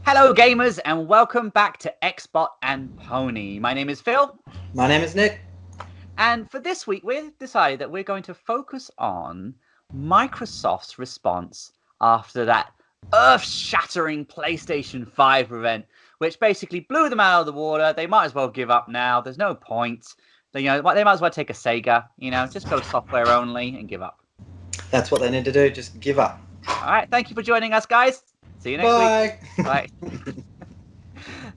Hello, gamers, and welcome back to Xbot and Pony. My name is Phil. My name is Nick. And for this week, we've decided that we're going to focus on Microsoft's response after that earth-shattering PlayStation 5 event, which basically blew them out of the water. They might as well give up now. There's no point. They might as well take a Sega, just go software only and give up. That's what they need to do, just give up. All right, thank you for joining us, guys. See you next week. Bye.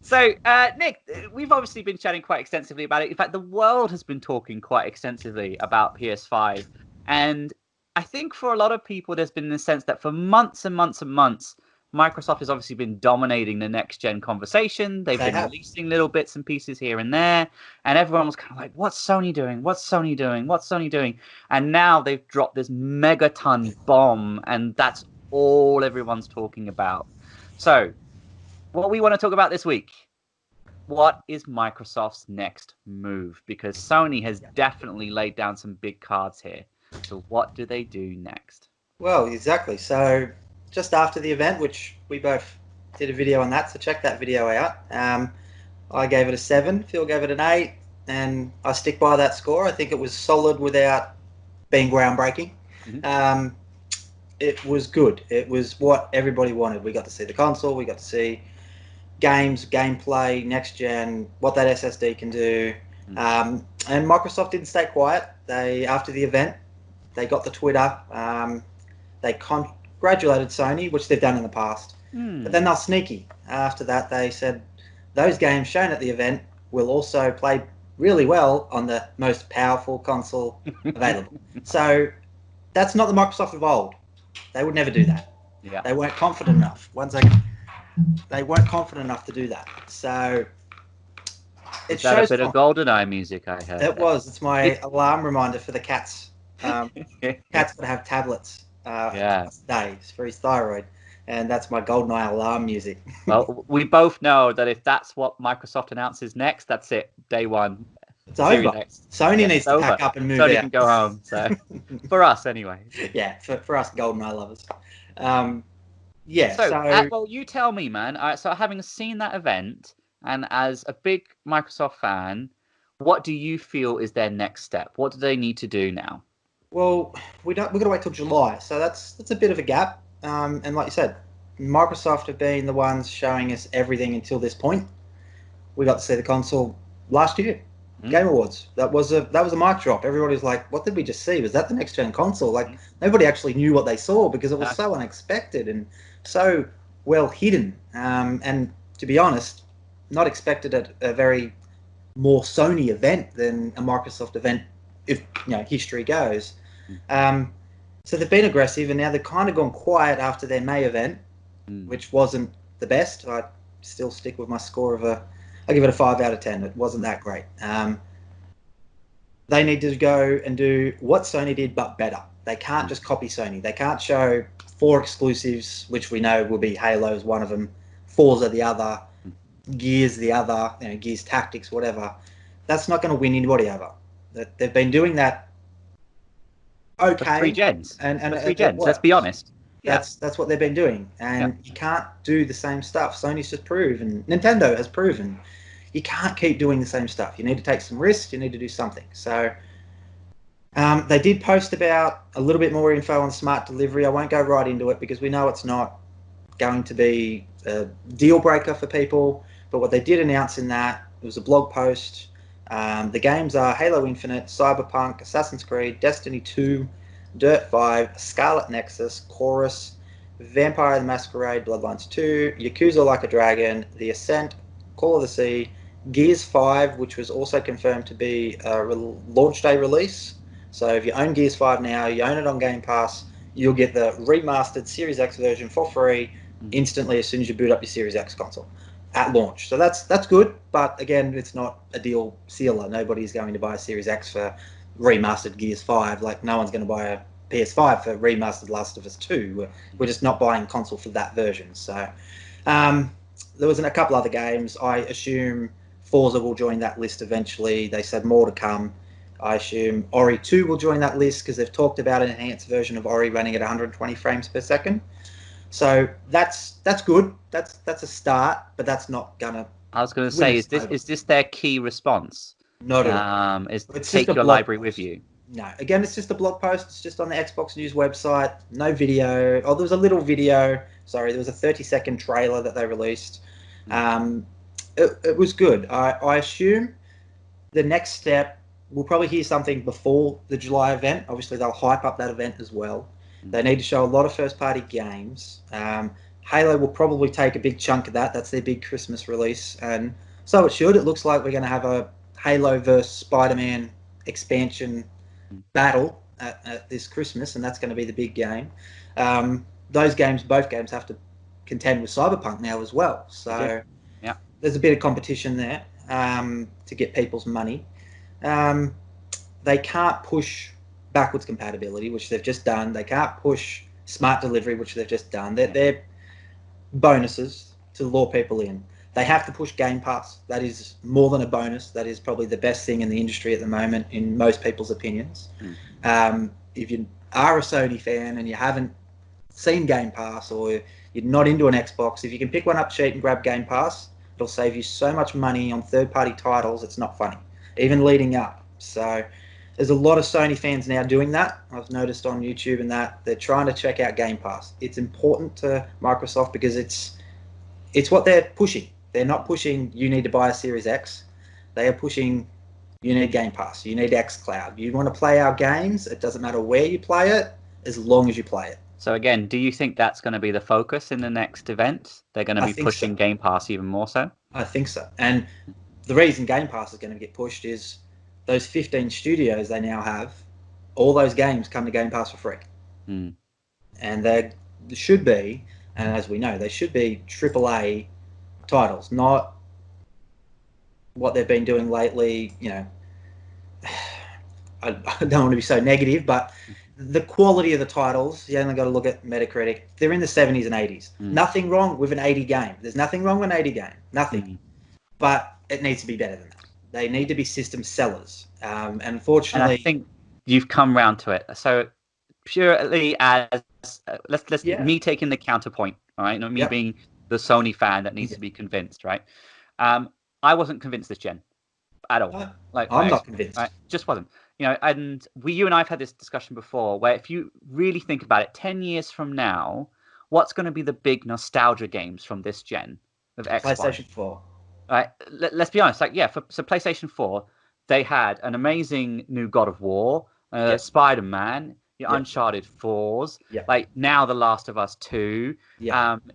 So, Nick, we've obviously been chatting quite extensively about it. In fact, the world has been talking quite extensively about PS5. And I think for a lot of people, there's been the sense that for months and months and months, Microsoft has obviously been dominating the next-gen conversation. They've been releasing little bits and pieces here and there. And everyone was kind of like, what's Sony doing? What's Sony doing? What's Sony doing? And now they've dropped this megaton bomb, and that's all everyone's talking about. So, what we want to talk about this week, what is Microsoft's next move? Because Sony has definitely laid down some big cards here. So what do they do next? Well, exactly. So just after the event, which we both did a video on that, so check that video out. I gave it a 7, Phil gave it an 8, and I stick by that score. I think it was solid without being groundbreaking. Mm-hmm. It was good. It was what everybody wanted. We got to see the console, we got to see games, gameplay, next gen, what that SSD can do. And Microsoft didn't stay quiet. After the event, they got the Twitter. They congratulated Sony, which they've done in the past. But then they're sneaky. After that, they said those games shown at the event will also play really well on the most powerful console available. So that's not the Microsoft of old. They would never do that. Yeah. They weren't confident enough. One second. They weren't confident enough to do that. So it shows a bit of GoldenEye music, I heard. It was. It's my alarm reminder for the cats. Cat's got to have tablets days for his thyroid, and that's my GoldenEye alarm music. Well, we both know that if that's what Microsoft announces next, that's it. Day one. It's over. Sony needs to pack up and move Sony out. Can go home. So for us, anyway. Yeah, for us GoldenEye lovers. Well, you tell me, man. All right, so having seen that event, and as a big Microsoft fan, what do you feel is their next step? What do they need to do now? Well, we've got to wait till July, so that's a bit of a gap. And like you said, Microsoft have been the ones showing us everything until this point. We got to see the console last year, Game Awards. That was a mic drop. Everybody's like, "What did we just see? Was that the next gen console?" Like nobody actually knew what they saw because it was so unexpected and so well hidden. And to be honest, not expected at a very more Sony event than a Microsoft event, if history goes. So they've been aggressive, and now they've kind of gone quiet after their May event, which wasn't the best. I still stick with my score of I give it a 5 out of 10. It wasn't that great. They need to go and do what Sony did, but better. They can't just copy Sony. They can't show 4 exclusives, which we know will be Halo's one of them, Forza the other, Gears the other, Gears Tactics, whatever. That's not going to win anybody over. They've been doing that okay. For 3 gens. And 3 gens, let's be honest. That's what they've been doing. And you can't do the same stuff. Sony's just proven, Nintendo has proven, you can't keep doing the same stuff. You need to take some risks. You need to do something. So they did post about a little bit more info on smart delivery. I won't go right into it because we know it's not going to be a deal breaker for people. But what they did announce in that, it was a blog post. The games are Halo Infinite, Cyberpunk, Assassin's Creed, Destiny 2, Dirt 5, Scarlet Nexus, Chorus, Vampire the Masquerade, Bloodlines 2, Yakuza Like a Dragon, The Ascent, Call of the Sea, Gears 5, which was also confirmed to be a launch day release. So if you own Gears 5 now, you own it on Game Pass, you'll get the remastered Series X version for free instantly as soon as you boot up your Series X console at launch. So that's good, but again, it's not a deal sealer. Nobody's going to buy a Series X for remastered Gears 5. Like no one's going to buy a PS5 for remastered Last of Us 2. We're just not buying console for that version. So there was a couple other games. I assume Forza will join that list eventually. They said more to come. I assume Ori 2 will join that list because they've talked about an enhanced version of Ori running at 120 frames per second. So that's good. That's a start, but that's not gonna I was going to win say, us over. is this their key response? Not at all. Is It's just take a your blog library with post. you. No, again, it's just a blog post. It's just on the Xbox News website. No video. Oh, there was a little video. Sorry, there was a 30-second trailer that they released. It was good. I assume the next step, we'll probably hear something before the July event. Obviously, they'll hype up that event as well. They need to show a lot of first-party games. Halo will probably take a big chunk of that. That's their big Christmas release, and so it should. It looks like we're going to have a Halo versus Spider-Man expansion battle at this Christmas, and that's going to be the big game. Both games have to contend with Cyberpunk now as well. So there's a bit of competition there to get people's money. They can't push backwards compatibility, which they've just done. They can't push smart delivery, which they've just done. They're bonuses to lure people in. They have to push Game Pass. That is more than a bonus. That is probably the best thing in the industry at the moment, in most people's opinions. If you are a Sony fan and you haven't seen Game Pass, or you're not into an Xbox, if you can pick one up cheap and grab Game Pass, it'll save you so much money on third-party titles. It's not funny, even leading up. So there's a lot of Sony fans now doing that. I've noticed on YouTube and that they're trying to check out Game Pass. It's important to Microsoft because it's what they're pushing. They're not pushing you need to buy a Series X. They are pushing you need Game Pass. You need xCloud. You want to play our games. It doesn't matter where you play it, as long as you play it. So again, do you think that's going to be the focus in the next event? They're going to be pushing Game Pass even more so? I think so. And the reason Game Pass is going to get pushed is those 15 studios they now have, all those games come to Game Pass for free. And they should be, and as we know, they should be AAA titles, not what they've been doing lately. You know, I don't want to be so negative, but the quality of the titles, you only got to look at Metacritic. They're in the 70s and 80s. Nothing wrong with an 80 game. There's nothing wrong with an 80 game. Nothing. But it needs to be better than that. They need to be system sellers. And unfortunately, and I think you've come round to it. So purely as let's me taking the counterpoint, all right? Not me being the Sony fan that needs to be convinced, right? I wasn't convinced this gen at all. I'm not convinced. Right? Just wasn't. You know, and you and I have had this discussion before, where if you really think about it, 10 years from now, what's going to be the big nostalgia games from this gen of Xbox? PlayStation 4. Right. Let's be honest. So PlayStation 4, they had an amazing new God of War, Spider-Man, Uncharted 4s, like now The Last of Us 2,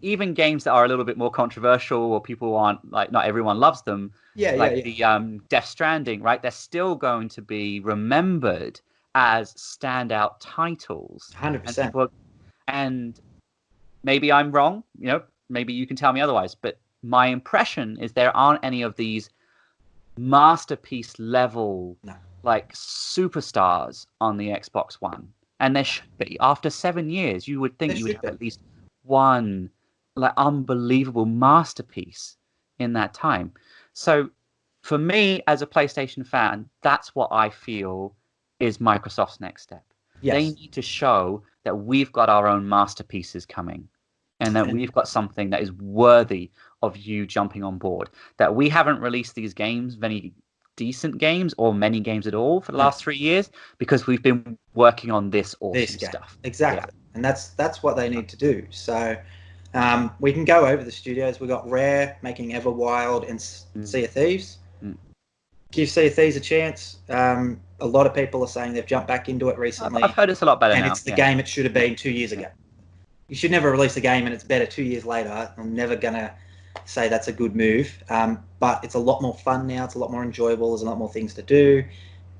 even games that are a little bit more controversial or people aren't, like, not everyone loves them, the Death Stranding, right? They're still going to be remembered as standout titles. 100%. And maybe I'm wrong, maybe you can tell me otherwise, but my impression is there aren't any of these masterpiece level like superstars on the Xbox One. And there should be. After 7 years, you would think you would have at least one like unbelievable masterpiece in that time. So for me, as a PlayStation fan, that's what I feel is Microsoft's next step. They need to show that we've got our own masterpieces coming, and that we've got something that is worthy of you jumping on board. That we haven't released these games, many decent games or many games at all for the last 3 years, because we've been working on this awesome stuff. Exactly. And that's what they need to do. So we can go over the studios. We've got Rare making Everwild and Sea of Thieves. Give Sea of Thieves a chance. A lot of people are saying they've jumped back into it recently. I've heard it's a lot better now. And it's the game it should have been 2 years ago. You should never release a game and it's better 2 years later. I'm never going to say that's a good move. But it's a lot more fun now. It's a lot more enjoyable. There's a lot more things to do.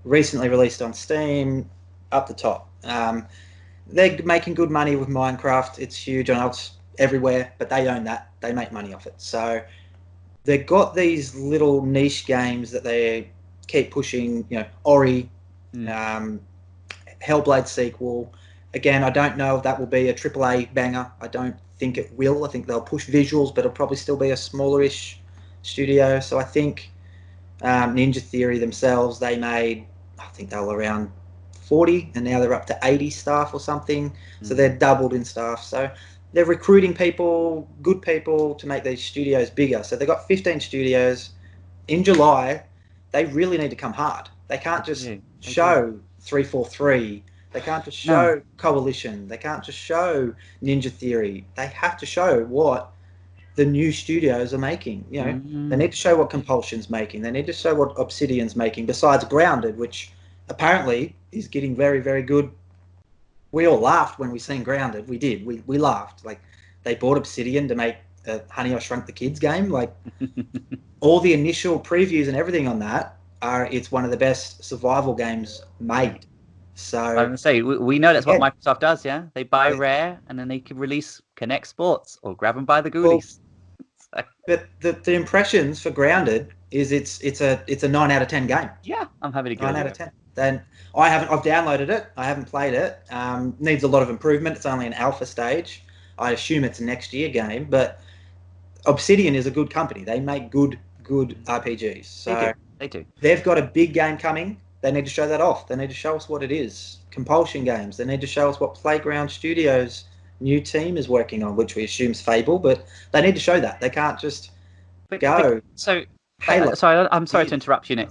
Recently released on Steam, up the top. They're making good money with Minecraft. It's huge. I know it's everywhere, but they own that. They make money off it. So they've got these little niche games that they keep pushing. Ori, Hellblade sequel. Again, I don't know if that will be a AAA banger. I don't think it will. I think they'll push visuals, but it'll probably still be a smaller-ish studio. So I think Ninja Theory themselves, they made, I think they were around 40, and now they're up to 80 staff or something. So they're doubled in staff. So they're recruiting people, good people, to make these studios bigger. So they've got 15 studios. In July, they really need to come hard. They can't just show 343. They can't just show Coalition. They can't just show Ninja Theory. They have to show what the new studios are making. You know, they need to show what Compulsion's making. They need to show what Obsidian's making. Besides Grounded, which apparently is getting very, very good. We all laughed when we seen Grounded. We did. We laughed. Like, they bought Obsidian to make a Honey, I Shrunk the Kids game. Like, all the initial previews and everything on that it's one of the best survival games made. So I'm gonna say we know that's what Microsoft does. Yeah, they buy Rare and then they can release Connect Sports or grab them by the goodies. But the impressions for Grounded is it's a 9 out of 10 game. Yeah, I'm having a good 9 out of 10. Then I've downloaded it. I haven't played it. Needs a lot of improvement. It's only an alpha stage. I assume it's a next year game, but Obsidian is a good company. They make good RPGs. So they do. They've got a big game coming. They need to show that off. They need to show us what it is. Compulsion games. They need to show us what Playground Studios' new team is working on, which we assume is Fable, but they need to show that. They can't just go. Halo. I'm sorry to interrupt you, Nick.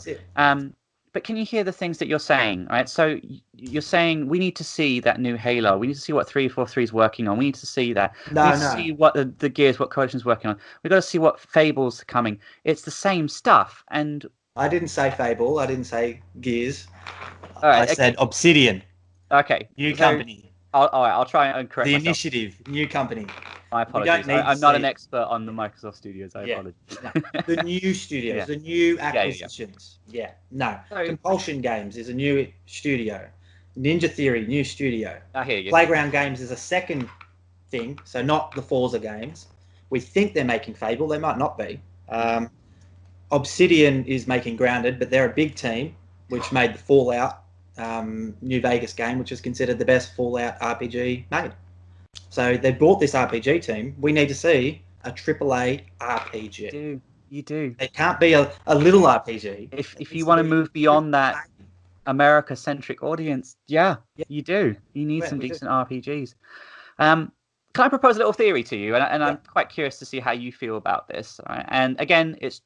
But can you hear the things that you're saying? Right. So you're saying we need to see that new Halo. We need to see what 343 is working on. We need to see that. We need to see what the Gears, what Coalition's working on. We've got to see what Fable's coming. It's the same stuff. And I didn't say Fable. I didn't say Gears. Right, I said Obsidian. Okay. New company. I'll try and correct the myself. Initiative. New company. I apologize. I'm not an expert on the Microsoft studios. I apologize. No. The new studios, the new acquisitions. No. Compulsion Games is a new studio. Ninja Theory, new studio. I hear you. Playground Games is a second thing, so not the Forza games. We think they're making Fable. They might not be. Obsidian is making Grounded, but they're a big team, which made the Fallout New Vegas game, which is considered the best Fallout RPG made. So they bought this RPG team. We need to see a AAA RPG. You do. It can't be a little RPG. If you want to move beyond that America-centric audience, you do. You need some decent RPGs. Can I propose a little theory to you? And I'm quite curious to see how you feel about this. Right? And again, it's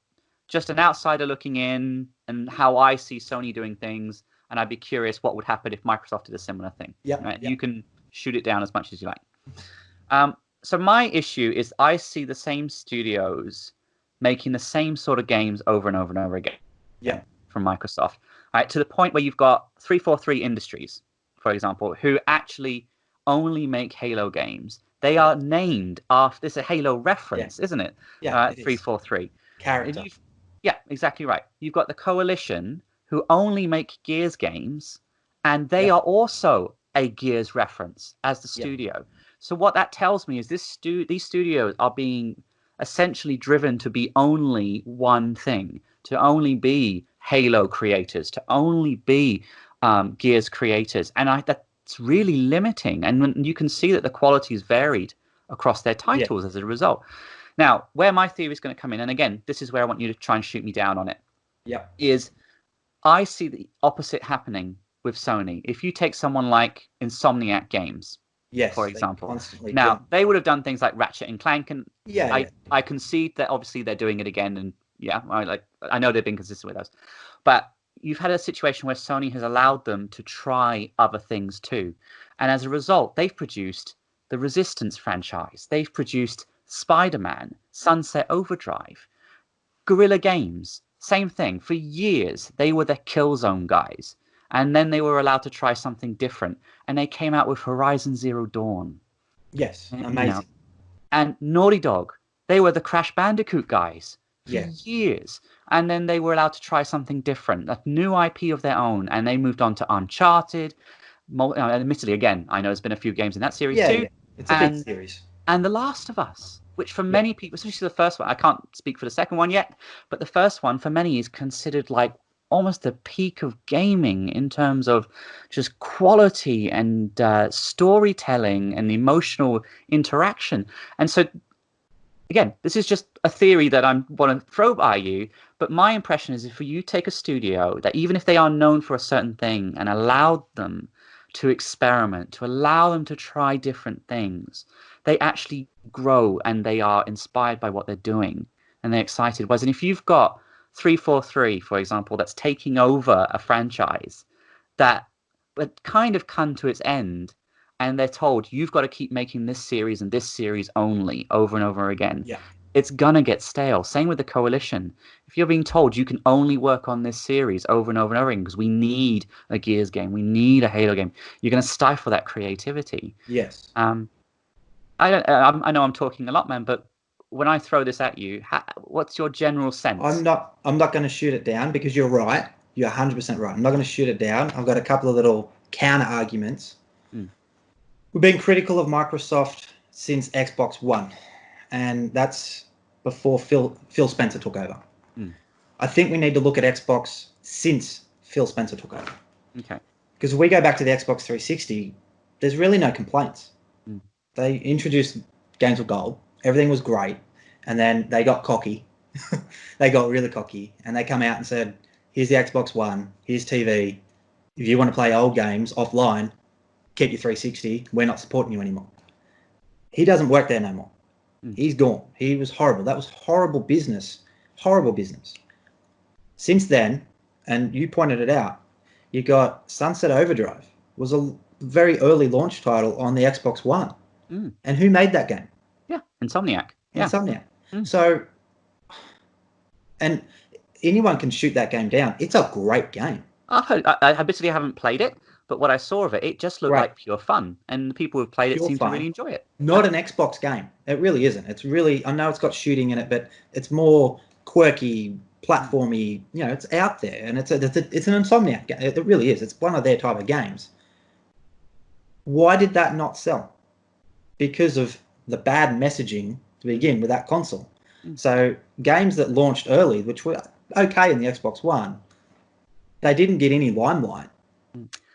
just an outsider looking in and how I see Sony doing things. And I'd be curious what would happen if Microsoft did a similar thing. You can shoot it down as much as you like. So my issue is I see the same studios making the same sort of games over and over and over again. From Microsoft. Right, to the point where you've got 343 Industries, for example, who actually only make Halo games. They are named after, this is a Halo reference, isn't it? 343. Character. Yeah, exactly right. You've got the Coalition, who only make Gears games, and they are also a Gears reference as the studio. So what that tells me is these studios are being essentially driven to be only one thing, to only be Halo creators, to only be Gears creators. And that's really limiting. And when you can see that the quality is varied across their titles as a result. Now, where my theory is going to come in, and again, this is where I want you to try and shoot me down on it, is I see the opposite happening with Sony. If you take someone like Insomniac Games, for example, they would have done things like Ratchet and Clank, and I concede that obviously they're doing it again, and I know they've been consistent with those, but you've had a situation where Sony has allowed them to try other things too, and as a result, they've produced the Resistance franchise, they've produced Spider-Man, Sunset Overdrive, Guerrilla Games, same thing. For years, they were the Killzone guys. And then they were allowed to try something different. And they came out with Horizon Zero Dawn. Yes, amazing. And Naughty Dog, they were the Crash Bandicoot guys for years. And then they were allowed to try something different, a new IP of their own. And they moved on to Uncharted. Admittedly, again, I know there's been a few games in that series too. It's a big series. And The Last of Us, which for many people, especially the first one, I can't speak for the second one yet, but the first one for many is considered like almost the peak of gaming in terms of just quality and storytelling and emotional interaction. And so, again, this is just a theory that I want to throw by you, but my impression is if you take a studio that even if they are known for a certain thing and allow them to experiment, to allow them to try different things, they actually grow and they are inspired by what they're doing and they're excited. Whereas, and if you've got 343, for example, that's taking over a franchise that had kind of come to its end, and they're told you've got to keep making this series and this series only over and over again, Yeah. it's gonna get stale. Same with the Coalition. If you're being told you can only work on this series over and over and over again because we need a Gears game, we need a Halo game, you're going to stifle that creativity. Yes. I know I'm talking a lot, man, but when I throw this at you, what's your general sense? I'm not going to shoot it down because you're right. You're 100% right. I'm not going to shoot it down. I've got a couple of little counter arguments. We've been critical of Microsoft since Xbox One, and that's before Phil Spencer took over. I think we need to look at Xbox since Phil Spencer took over. Okay. Because if we go back to the Xbox 360, there's really no complaints. They introduced games with gold. Everything was great. And then they got cocky. They got really cocky. And they come out and said, here's the Xbox One. Here's TV. If you want to play old games offline, keep your 360. We're not supporting you anymore. He doesn't work there no more. He's gone. He was horrible. That was horrible business. Horrible business. Since then, and you pointed it out, you got Sunset Overdrive. Was a very early launch title on the Xbox One. And who made that game? Yeah, Insomniac. Yeah. Insomniac. So, and anyone can shoot that game down. It's a great game. I admittedly haven't played it, but what I saw of it, it just looked like pure fun. And the people who've played it seem to really enjoy it. Not an Xbox game. It really isn't. It's really, I know it's got shooting in it, but it's more quirky, platformy, you know, it's out there, and it's an Insomniac game. It really is. It's one of their type of games. Why did that not sell? Because of the bad messaging to begin with that console. So games that launched early, which were okay in the Xbox One, they didn't get any limelight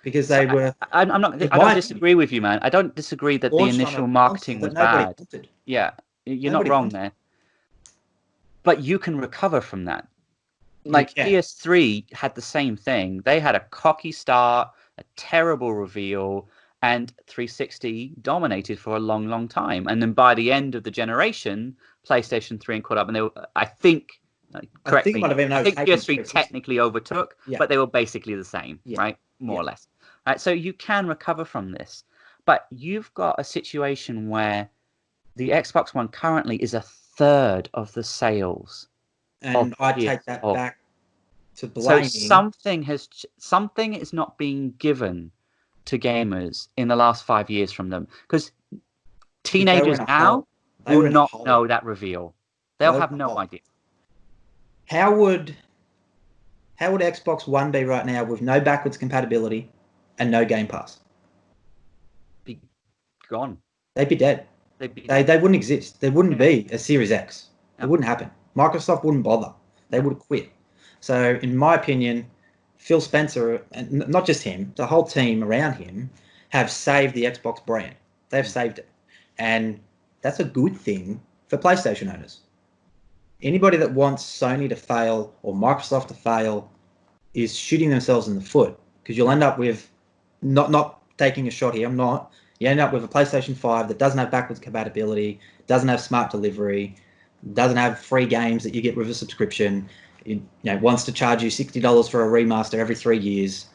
because they were. I don't disagree with you, man. I don't disagree that the initial marketing was bad. Yeah, you're not wrong there. But you can recover from that. Like PS3 had the same thing. They had a cocky start, a terrible reveal, and 360 dominated for a long, long time. And then by the end of the generation, PlayStation 3 caught up, and they were, I think correctly, I think PS3 technically overtook, but they were basically the same, right? More or less. Right? So you can recover from this. But you've got a situation where the Xbox One currently is a third of the sales. And I take that back to blaming. So something is not being given to gamers in the last 5 years from them, because teenagers now will not know that reveal. They'll have no idea. How would Xbox One be right now with no backwards compatibility and no Game Pass? Be gone. They'd be dead. They wouldn't exist. There wouldn't be a Series X. It wouldn't happen. Microsoft wouldn't bother. They would quit. So, in my opinion, Phil Spencer, and not just him, the whole team around him, have saved the Xbox brand. They've saved it. And that's a good thing for PlayStation owners. Anybody that wants Sony to fail or Microsoft to fail is shooting themselves in the foot, because you'll end up with, not taking a shot here, you end up with a PlayStation 5 that doesn't have backwards compatibility, doesn't have smart delivery, doesn't have free games that you get with a subscription. It, wants to charge you $60 for a remaster every 3 years.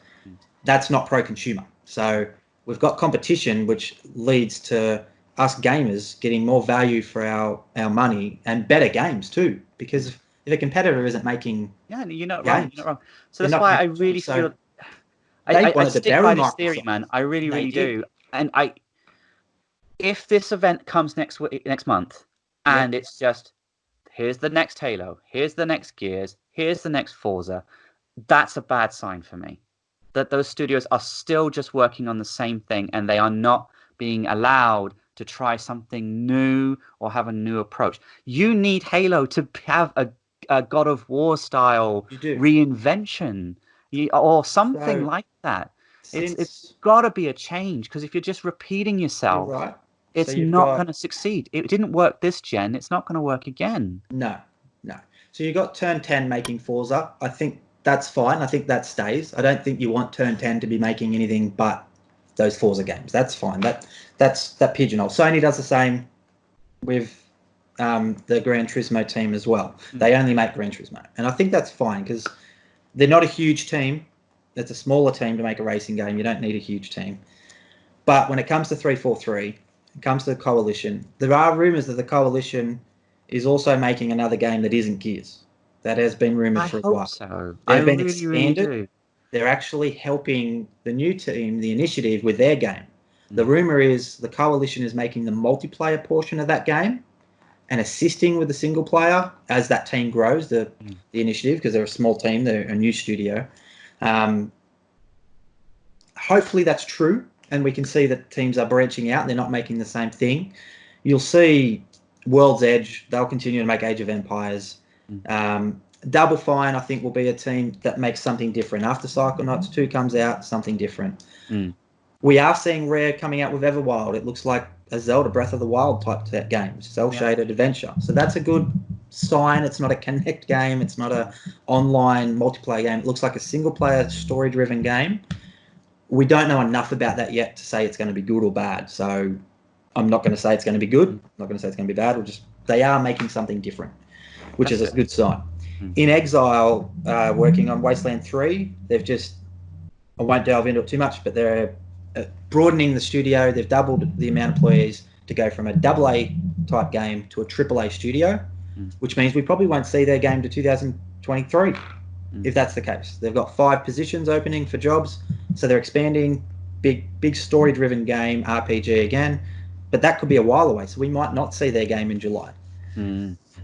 That's not pro-consumer. So we've got competition, which leads to us gamers getting more value for our money and better games too. Because if a competitor isn't making you're not wrong. You're not wrong. So that's why I really feel I stick by this theory, man. I really, really do. And if this event comes next month, and it's just, here's the next Halo, here's the next Gears, here's the next Forza, that's a bad sign for me. That those studios are still just working on the same thing, and they are not being allowed to try something new or have a new approach. You need Halo to have a God of War style reinvention, or something like that. It's got to be a change, because if you're just repeating yourself, it's not going to succeed. It didn't work this gen. It's not going to work again. No. So you got Turn 10 making Forza. I think that's fine. I think that stays. I don't think you want Turn 10 to be making anything but those Forza games. That's fine. That pigeonhole. Sony does the same with the Gran Turismo team as well. They only make Gran Turismo, and I think that's fine because they're not a huge team. It's a smaller team to make a racing game. You don't need a huge team. But when it comes to 343, it comes to the Coalition, there are rumours that the Coalition is also making another game that isn't Gears. That has been rumoured for a while. So. They've been really, expanded. really do. They're actually helping the new team, the Initiative, with their game. The rumour is the Coalition is making the multiplayer portion of that game and assisting with the single player as that team grows, the Initiative, because they're a small team, they're a new studio. Hopefully that's true, and we can see that teams are branching out. They're not making the same thing. You'll see World's Edge. They'll continue to make Age of Empires. Double Fine, I think, will be a team that makes something different. After Psychonauts 2 comes out, something different. We are seeing Rare coming out with Everwild. It looks like a Zelda Breath of the Wild type game, cel-shaded adventure. So that's a good sign. It's not a Connect game. It's not a online multiplayer game. It looks like a single-player, story-driven game. We don't know enough about that yet to say it's going to be good or bad. So I'm not going to say it's going to be good. I'm not going to say it's going to be bad. They are making something different, which is a good sign. In Exile, working on Wasteland 3, they've just, I won't delve into it too much, but they're broadening the studio. They've doubled the amount of employees to go from a AA type game to a AAA studio, which means we probably won't see their game to 2023 if that's the case. They've got 5 positions opening for jobs, so they're expanding. Big story-driven game, RPG again, but that could be a while away, so we might not see their game in July.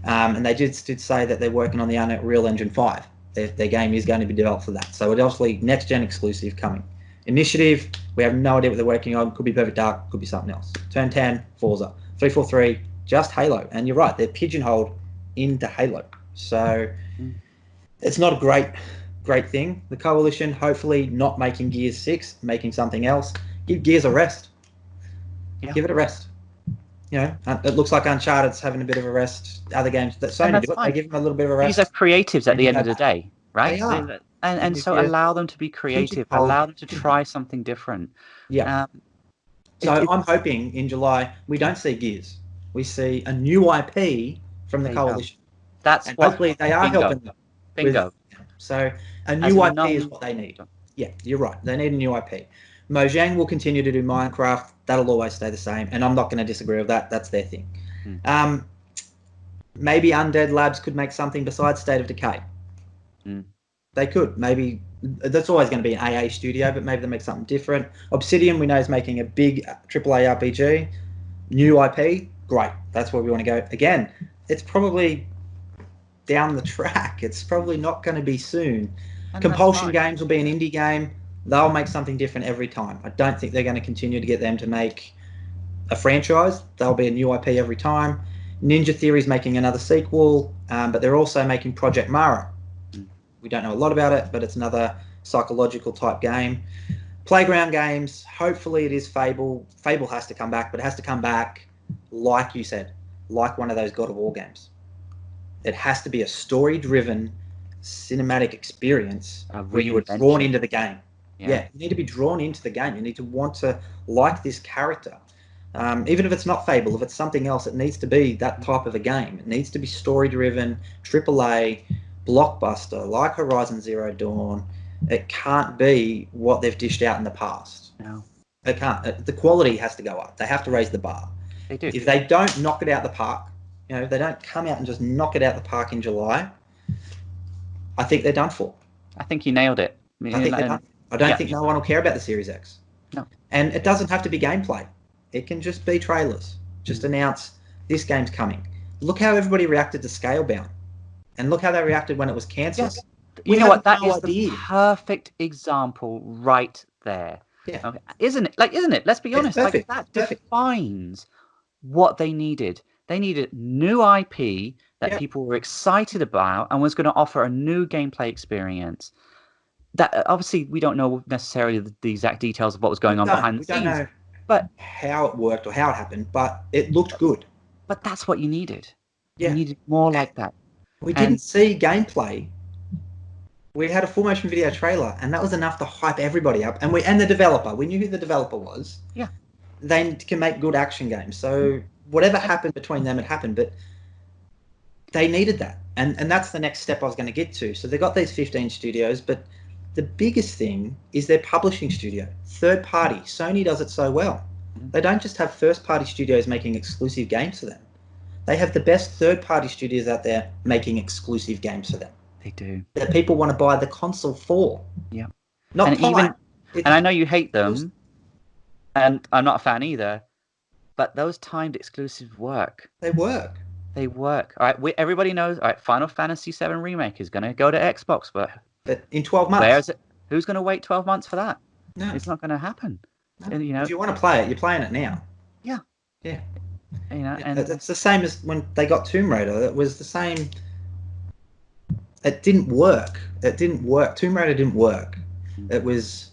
And they did say that they're working on the Unreal Engine 5. Their game is going to be developed for that. So it's obviously next-gen exclusive coming. Initiative, we have no idea what they're working on. Could be Perfect Dark, could be something else. Turn 10, Forza. 343, just Halo. And you're right, they're pigeonholed into Halo. So it's not a great thing. The Coalition, hopefully not making Gears 6, making something else. Give Gears a rest. Yeah. Give it a rest. It looks like Uncharted's having a bit of a rest. Other games that Sony do it, they give them a little bit of a rest. These are creatives at the end of the day, right? They are. And so allow them to be creative. Allow them to try something different. Yeah. So I'm hoping in July we don't see Gears. We see a new IP from the Coalition. That's what hopefully they are helping them. Bingo. So a new IP is what they need. Yeah, you're right. They need a new IP. Mojang will continue to do Minecraft. That'll always stay the same, and I'm not going to disagree with that. That's their thing. Maybe Undead Labs could make something besides State of Decay. They could. Maybe that's always going to be an AA studio, but maybe they make something different. Obsidian, we know, is making a big AAA RPG. New IP, great. That's where we want to go. Again, it's probably down the track. It's probably not going to be soon. And Compulsion Games will be an indie game. They'll make something different every time. I don't think they're going to continue to get them to make a franchise. They'll be a new IP every time. Ninja Theory's making another sequel, but they're also making Project Mara. We don't know a lot about it, but it's another psychological type game. Playground Games, hopefully it is Fable. Fable has to come back, but it has to come back, like you said, like one of those God of War games. It has to be a story-driven, cinematic experience where you were drawn into the game. Yeah, you need to be drawn into the game. You need to want to like this character. Even if it's not Fable, if it's something else, it needs to be that type of a game. It needs to be story-driven, AAA, blockbuster, like Horizon Zero Dawn. It can't be what they've dished out in the past. No. It can't. The quality has to go up. They have to raise the bar. They do. If they don't knock it out the park, they don't come out and just knock it out the park in July, I think they're done for. I think you nailed it. I think they're done. I don't think no one will care about the Series X. No. And it doesn't have to be gameplay. It can just be trailers. Just announce this game's coming. Look how everybody reacted to Scalebound. And look how they reacted when it was cancelled. Yes. You know what? That is the perfect example right there. Yeah. Okay. Isn't it? Let's be honest. Perfect. That defines what they needed. They needed new IP that people were excited about and was going to offer a new gameplay experience. That obviously we don't know necessarily the exact details of what was going on behind the scenes. We don't know but how it worked or how it happened, but it looked good. But that's what you needed. Yeah. You needed more like that. We didn't see gameplay We had a full motion video trailer, and that was enough to hype everybody up. And the developer, we knew who the developer was. Yeah. They can make good action games. So whatever happened between them, it happened. But they needed that, and that's the next step I was going to get to. So they got these 15 studios, but the biggest thing is their publishing studio, third party. Sony does it so well. They don't just have first party studios making exclusive games for them. They have the best third party studios out there making exclusive games for them. They do. That people want to buy the console for. Yeah. Not and even. And I know you hate them, and I'm not a fan either. But those timed exclusives work. They work. They work. All right. Everybody knows. All right. Final Fantasy VII Remake is going to go to Xbox, but in 12 months. Where's it? Who's going to wait 12 months for that? No. It's not going to happen. No. You know. If you want to play it, you're playing it now. Yeah. Yeah. You know, and it's the same as when they got Tomb Raider. It was the same. It didn't work. Tomb Raider didn't work. It was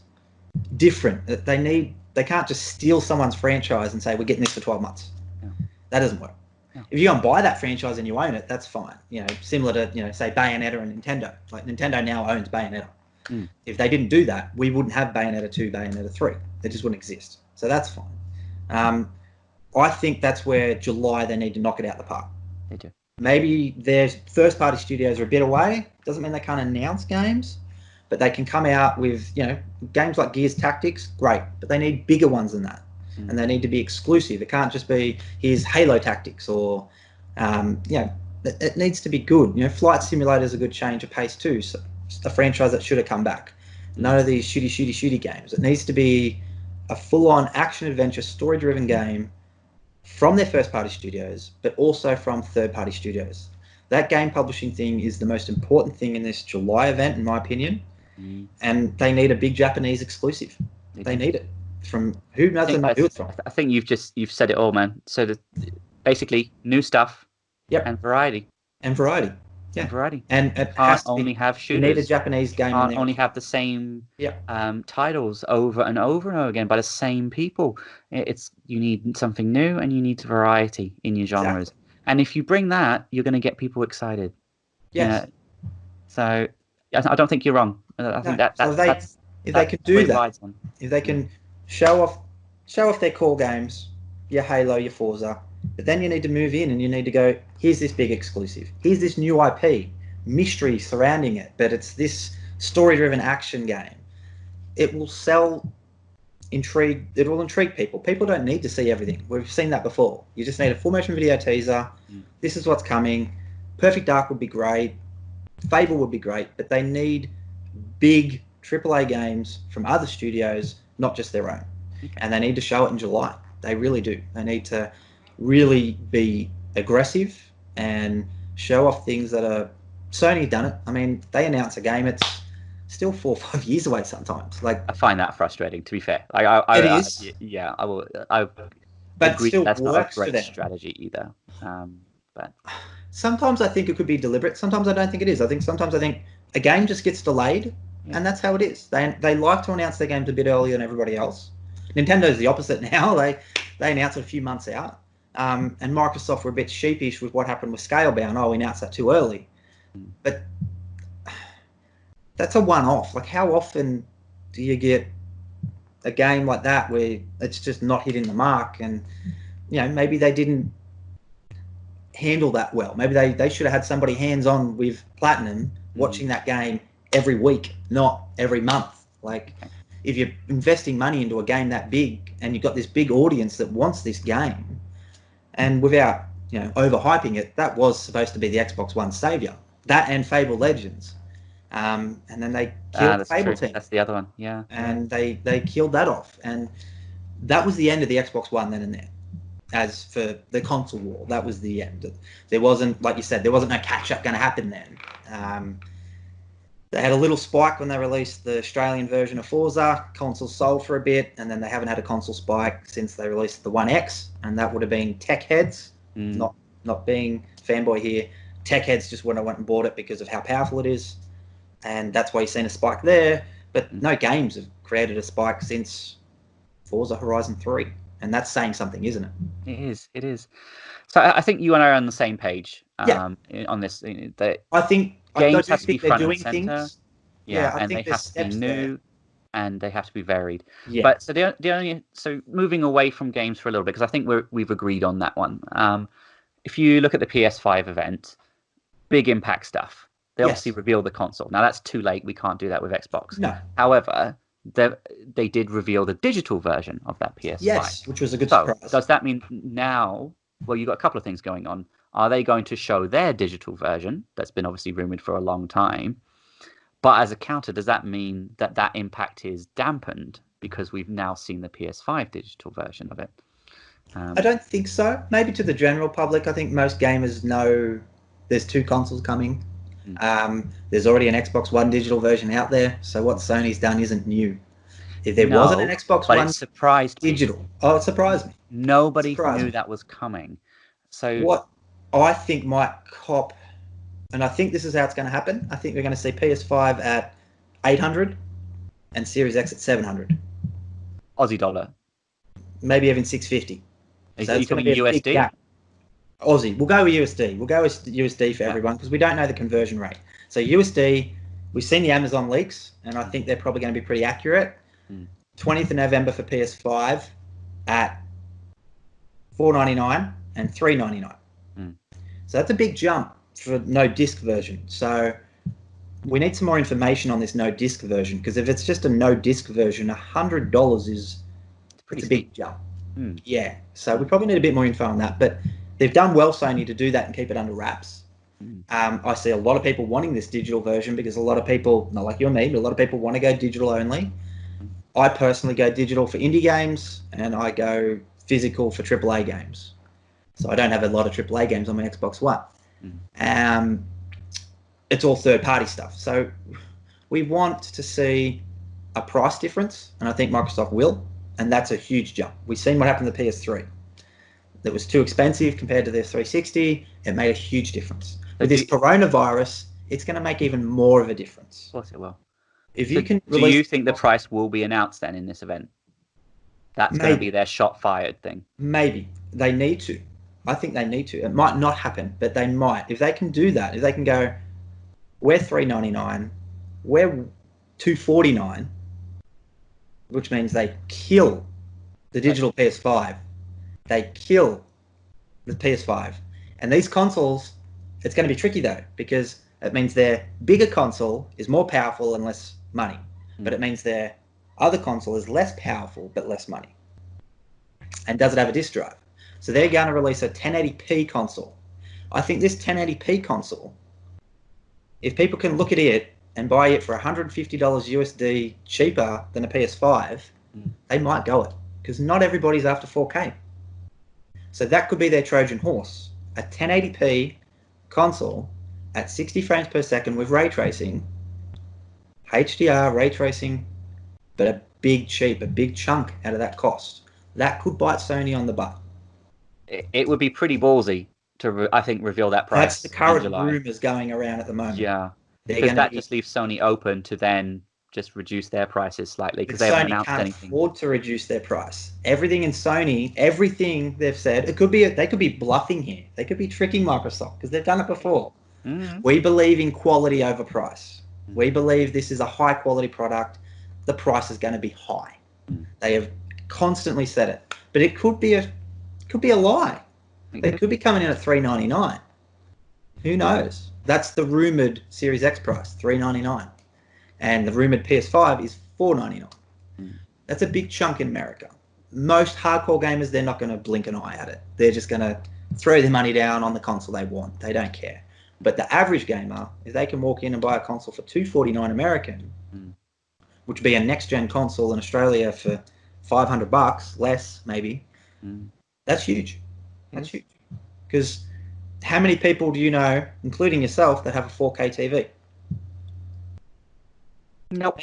different. They can't just steal someone's franchise and say we're getting this for 12 months. Yeah. That doesn't work. Yeah. If you go and buy that franchise and you own it, that's fine. You know, similar to say Bayonetta and Nintendo. Like Nintendo now owns Bayonetta. If they didn't do that, we wouldn't have Bayonetta 2, Bayonetta 3. It just wouldn't exist. So that's fine. I think that's where July they need to knock it out the park. They do. Maybe their first-party studios are a bit away. Doesn't mean they can't announce games, but they can come out with, games like Gears Tactics, great, but they need bigger ones than that. And they need to be exclusive. It can't just be, here's Halo Tactics or, it needs to be good. Flight Simulator is a good change of pace too. So a franchise that should have come back. None of these shooty games. It needs to be a full-on action-adventure, story-driven game from their first-party studios, but also from third-party studios. That game publishing thing is the most important thing in this July event, in my opinion. And they need a big Japanese exclusive. They need it. From who doesn't know who it's from. I think you've said it all, man. So basically new stuff. Yep. And variety. And variety. Yeah. And variety. And it can't has to only have shooters. You need a Japanese game. Can't only have the same titles over and over and over again by the same people. You need something new and you need variety in your genres. Exactly. And if you bring that, you're going to get people excited. Yes. So I don't think you're wrong. I think if they can do that, if they can show off their core games, your Halo, your Forza, but then you need to move in and you need to go, here's this big exclusive, here's this new IP, mystery surrounding it, but it's this story-driven action game. It will it will intrigue people. People don't need to see everything. We've seen that before. You just need a full motion video teaser. This is what's coming. Perfect Dark would be great. Fable would be great, but they need big AAA games from other studios, not just their own. Okay. And they need to show it in July. They really do. They need to really be aggressive and show off things that are... Sony done it. I mean, they announce a game, it's still 4 or 5 years away sometimes. Like, I find that frustrating, to be fair. It is. I will. But it still that's works not a great for them. Strategy either. But sometimes I think it could be deliberate. Sometimes I don't think it is. Sometimes I think a game just gets delayed, and that's how it is. They like to announce their games a bit earlier than everybody else. Nintendo's the opposite now. They announce it a few months out. And Microsoft were a bit sheepish with what happened with Scalebound. Oh, we announced that too early. But that's a one-off. Like, how often do you get a game like that where it's just not hitting the mark? And, maybe they didn't handle that well. Maybe they should have had somebody hands-on with Platinum watching that game every week, not every month. Like, if you're investing money into a game that big and you've got this big audience that wants this game, and without overhyping it, that was supposed to be the Xbox One savior. That and Fable Legends. And then they killed the Fable team. That's the other one, yeah. And they killed that off. And that was the end of the Xbox One then and there. As for the console war, that was the end. There wasn't, like you said, there wasn't no catch-up going to happen then. They had a little spike when they released the Australian version of Forza. Console sold for a bit, and then they haven't had a console spike since they released the One X, and that would have been tech heads, not being fanboy here. Tech heads just went and bought it because of how powerful it is, and that's why you've seen a spike there. But no games have created a spike since Forza Horizon 3, and that's saying something, isn't it? It is. So I think you and I are on the same page on this. I think games I have to be think they're front doing and center. things. Yeah, I and think they there's have to be steps new there. and they have to be varied. Yeah. But so the only so moving away from games for a little bit, because I think we've agreed on that one. If you look at the PS5 event, big impact stuff. They obviously Yes. reveal the console. Now that's too late. We can't do that with Xbox. No. However, they did reveal the digital version of that PS5. Yes, which was a good So surprise. does that mean now? Well, you've got a couple of things going on. Are they going to show their digital version that's been obviously rumored for a long time? But as a counter, does that mean that that impact is dampened because we've now seen the PS5 digital version of it? I don't think so. Maybe to the general public, I think most gamers know there's two consoles coming. There's already an Xbox One digital version out there, so what Sony's done isn't new. If there wasn't an Xbox but One it surprised digital, people. oh, it surprised me. Nobody knew that was coming. So what I think might cop, and I think this is how it's going to happen. I think we're going to see PS5 at 800 and Series X at 700, Aussie dollar. maybe even 650. So it's going to be USD. Aussie. We'll go with USD. We'll go with USD for everyone because we don't know the conversion rate. So USD, we've seen the Amazon leaks, and I think they're probably going to be pretty accurate. 20th of November for PS5 at $499 and $399. So that's a big jump for no disc version. So we need some more information on this no disc version, because if it's just a no disc version, $100 is it's a big jump. Yeah. So we probably need a bit more info on that. But they've done well, Sony, to do that and keep it under wraps. I see a lot of people wanting this digital version because a lot of people, not like you and me, but a lot of people want to go digital only. I personally go digital for indie games, and I go physical for AAA games. So I don't have a lot of AAA games on my Xbox One. It's all third-party stuff. So we want to see a price difference, and I think Microsoft will, and that's a huge jump. We've seen what happened to the PS3. That was too expensive compared to the 360. It made a huge difference. With this coronavirus, it's going to make even more of a difference. Of course it will. If you can do you think the price will be announced then in this event? That's going to be their shot fired thing. Maybe. They need to. I think they need to. It might not happen, but they might. If they can do that, if they can go, we're $399, we're $249, which means they kill the digital PS5. They kill the PS5. And these consoles, it's going to be tricky though, because it means their bigger console is more powerful and less money. But it means their other console is less powerful but less money. And does it have a disc drive? So they're going to release a 1080p console. I think this 1080p console, if people can look at it and buy it for $150 USD cheaper than a PS5, they might go it, because not everybody's after 4K. So that could be their Trojan horse. A 1080p console at 60 frames per second with ray tracing, HDR, ray tracing, but a big chunk out of that cost. That could bite Sony on the butt. It would be pretty ballsy to, I think, reveal that price. That's the current rumors going around at the moment. Yeah, because that just leaves Sony open to then just reduce their prices slightly, because they haven't announced anything. Sony can't afford to reduce their price. Everything in Sony, everything they've said, they could be bluffing here. They could be tricking Microsoft because they've done it before. We believe in quality over price. We believe this is a high quality product. The price is going to be high. They have constantly said it, but it could be a lie. They could be coming in at $399. Who knows? That's the rumored Series X price, $399. And the rumored PS5 is $499. That's a big chunk in America. Most hardcore gamers, they're not going to blink an eye at it. They're just going to throw their money down on the console they want. They don't care. But the average gamer, if they can walk in and buy a console for $249 American, which would be a next-gen console in Australia for $500 less, maybe, that's huge. That's huge. Because how many people do you know, including yourself, that have a 4K TV? Nope.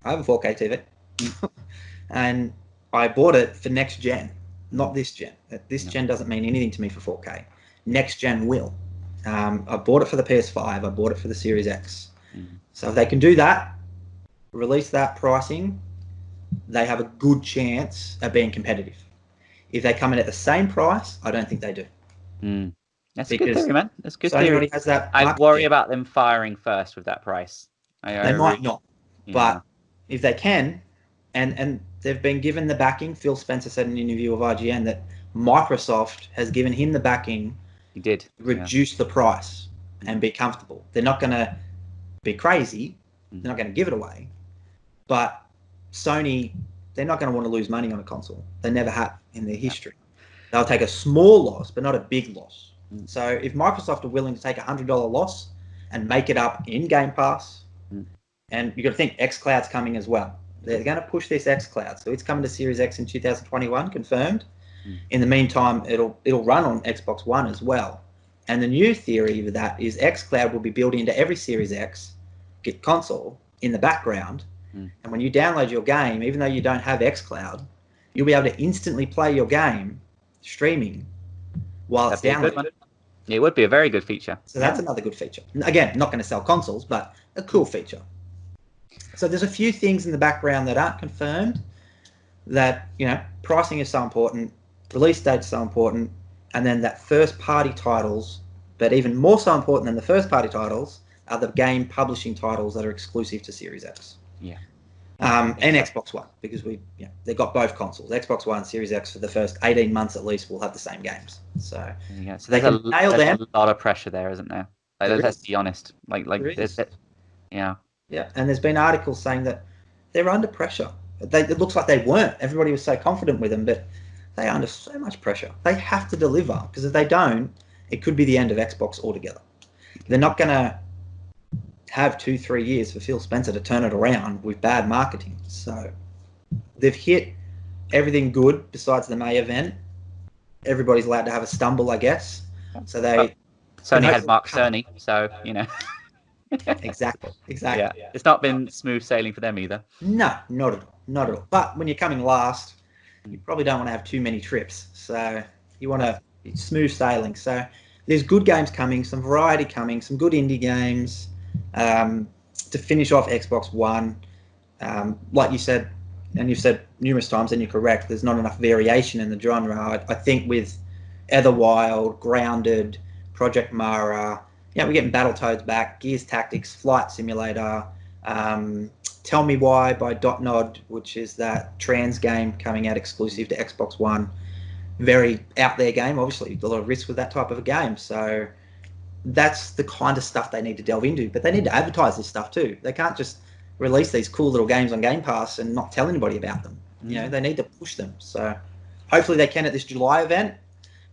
I have a 4K TV. And I bought it for next gen, not this gen. This gen doesn't mean anything to me for 4K. Next gen will. I bought it for the PS5. I bought it for the Series X. So if they can do that, release that pricing, they have a good chance of being competitive. If they come in at the same price, I don't think they do. That's a good theory, man. That's good Sony theory. already has that. I worry about them firing first with that price. They might not, but if they can, and they've been given the backing. Phil Spencer said in an interview of IGN that Microsoft has given him the backing. He did reduce the price and be comfortable. They're not going to be crazy. They're not going to give it away. But Sony, they're not going to want to lose money on a console. They never have in their history. They'll take a small loss, but not a big loss. So if Microsoft are willing to take a $100 loss and make it up in Game Pass, and you've got to think xCloud's coming as well. They're going to push this xCloud. So it's coming to Series X in 2021, confirmed. In the meantime, it'll run on Xbox One as well. And the new theory of that is xCloud will be built into every Series X console in the background. And when you download your game, even though you don't have xCloud, you'll be able to instantly play your game streaming while it's downloaded. It would be a very good feature. So that's another good feature. Again, not going to sell consoles, but a cool feature. So there's a few things in the background that aren't confirmed that, pricing is so important, release date's so important, and then that first-party titles, but even more so important than the first-party titles, are the game publishing titles that are exclusive to Series X. Yeah. And Xbox One, because they've got both consoles. Xbox One and Series X for the first 18 months at least will have the same games. So they can nail them. There's a lot of pressure there, isn't there? Let's be honest. Yeah. Yeah, and there's been articles saying that they're under pressure. It looks like they weren't. Everybody was so confident with them, but they are under so much pressure. They have to deliver, because if they don't, it could be the end of Xbox altogether. They're not going to have 2-3 years for Phil Spencer to turn it around with bad marketing. So they've hit everything good besides the May event. Everybody's allowed to have a stumble, I guess. So Sony had Mark Cerny, so Exactly. Yeah. It's not been smooth sailing for them either. No, not at all. But when you're coming last, you probably don't want to have too many trips. So you want to smooth sailing. So there's good games coming, some variety coming, some good indie games to finish off Xbox One. Like you said, and you've said numerous times, and you're correct, there's not enough variation in the genre. I think with Etherwild, Grounded, Project Mara, we're getting Battletoads back, Gears Tactics, Flight Simulator, Tell Me Why by Dotnod, which is that trans game coming out exclusive to Xbox One. Very out there game, obviously. A lot of risk with that type of a game. So that's the kind of stuff they need to delve into. But they need to advertise this stuff too. They can't just release these cool little games on Game Pass and not tell anybody about them. They need to push them. So hopefully they can at this July event.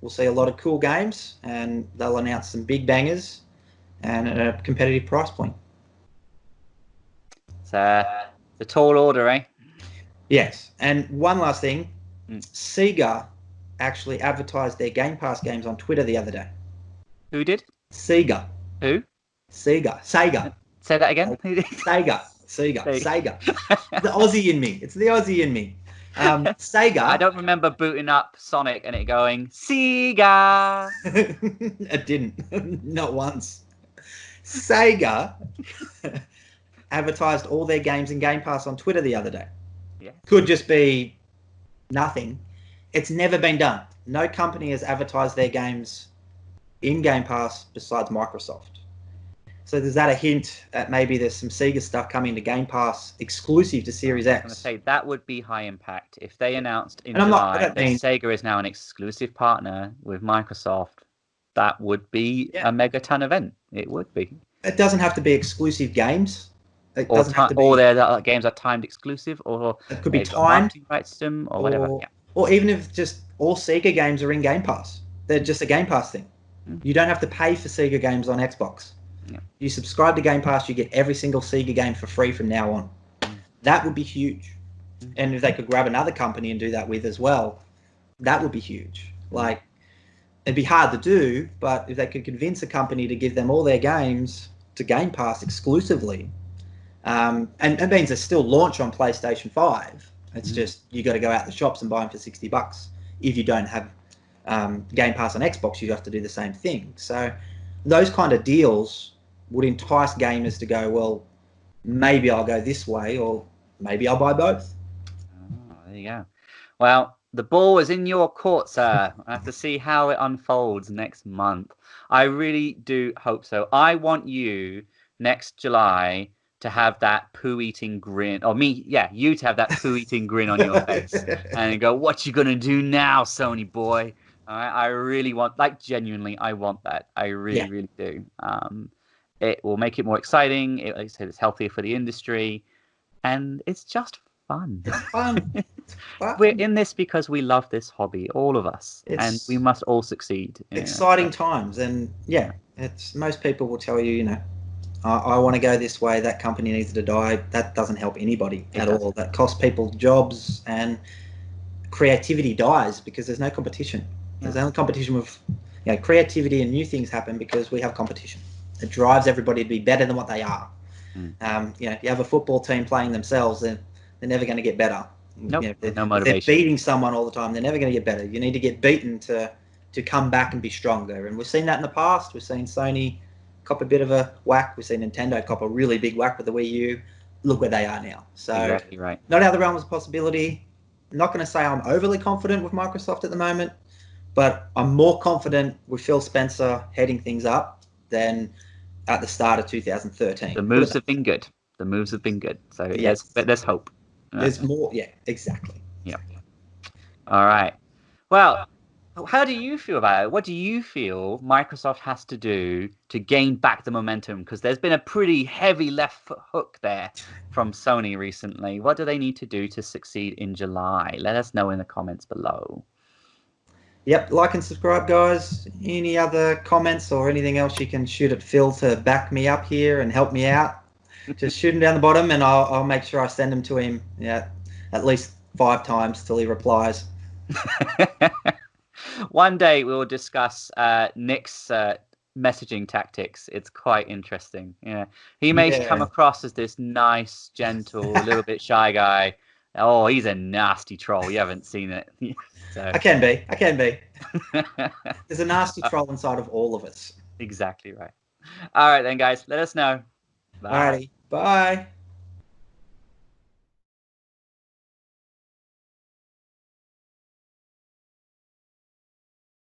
We'll see a lot of cool games, and they'll announce some big bangers and at a competitive price point. It's a tall order, eh? Yes. And one last thing. Sega actually advertised their Game Pass games on Twitter the other day. Who did? Sega. Who? Sega. Say that again. Sega. The Aussie in me. It's the Aussie in me. Sega. I don't remember booting up Sonic and it going, Sega. It didn't. Not once. Sega advertised all their games in Game Pass on Twitter the other day. Yeah. Could just be nothing. It's never been done. No company has advertised their games in Game Pass besides Microsoft. So is that a hint at maybe there's some Sega stuff coming to Game Pass exclusive to Series X? I was going to say, that would be high impact. If they announced in July that Sega is now an exclusive partner with Microsoft, that would be a megaton event. It would be. It doesn't have to be exclusive games. Or their games are timed exclusive, or it could be timed rights to them, or whatever. Or even if just all Sega games are in Game Pass, they're just a Game Pass thing. You don't have to pay for Sega games on Xbox. You subscribe to Game Pass, you get every single Sega game for free from now on. That would be huge. And if they could grab another company and do that with as well, that would be huge. Like, it'd be hard to do, but if they could convince a company to give them all their games to Game Pass exclusively, and it means they still launch on PlayStation 5. It's just you got to go out the shops and buy them for $60. If you don't have Game Pass on Xbox, you have to do the same thing. So those kind of deals would entice gamers to go, well, maybe I'll go this way, or maybe I'll buy both. Oh, there you go. Well, the ball is in your court, sir. I have to see how it unfolds next month. I really do hope so. I want you next July to have that poo-eating grin, or you to have that poo-eating grin on your face, and go, "What you gonna do now, Sony boy?" I really want, like, genuinely, I want that. I really, really do. It will make it more exciting. Like I said, it's healthier for the industry, and it's just fun. It's fun. It's fun. We're in this because we love this hobby, all of us, and we must all succeed. Exciting times, and it's most people will tell you, I want to go this way. That company needs to die. That doesn't help anybody at all. That costs people jobs, and creativity dies because there's no competition. There's only competition with, creativity, and new things happen because we have competition. It drives everybody to be better than what they are. You have a football team playing themselves, and they're never going to get better. Nope, no motivation. If they're beating someone all the time, they're never going to get better. You need to get beaten to come back and be stronger. And we've seen that in the past. We've seen Sony cop a bit of a whack. We've seen Nintendo cop a really big whack with the Wii U. Look where they are now. So exactly right. Not out of the realm of possibility. I'm not going to say I'm overly confident with Microsoft at the moment, but I'm more confident with Phil Spencer heading things up than at the start of 2013. The moves have been good. So there's hope. There's more. Yeah, exactly. Yeah. All right. Well, how do you feel about it? What do you feel Microsoft has to do to gain back the momentum? Because there's been a pretty heavy left foot hook there from Sony recently. What do they need to do to succeed in July? Let us know in the comments below. Yep, like and subscribe, guys. Any other comments or anything else you can shoot at Phil to back me up here and help me out, just shoot them down the bottom, and I'll make sure I send them to him at least 5 times till he replies. One day we will discuss Nick's messaging tactics. It's quite interesting. Yeah, he may come across as this nice, gentle, a little bit shy guy. Oh, he's a nasty troll. You haven't seen it. So. I can be. There's a nasty troll inside of all of us. Exactly right. All right then, guys. Let us know. Bye. Alrighty. Bye.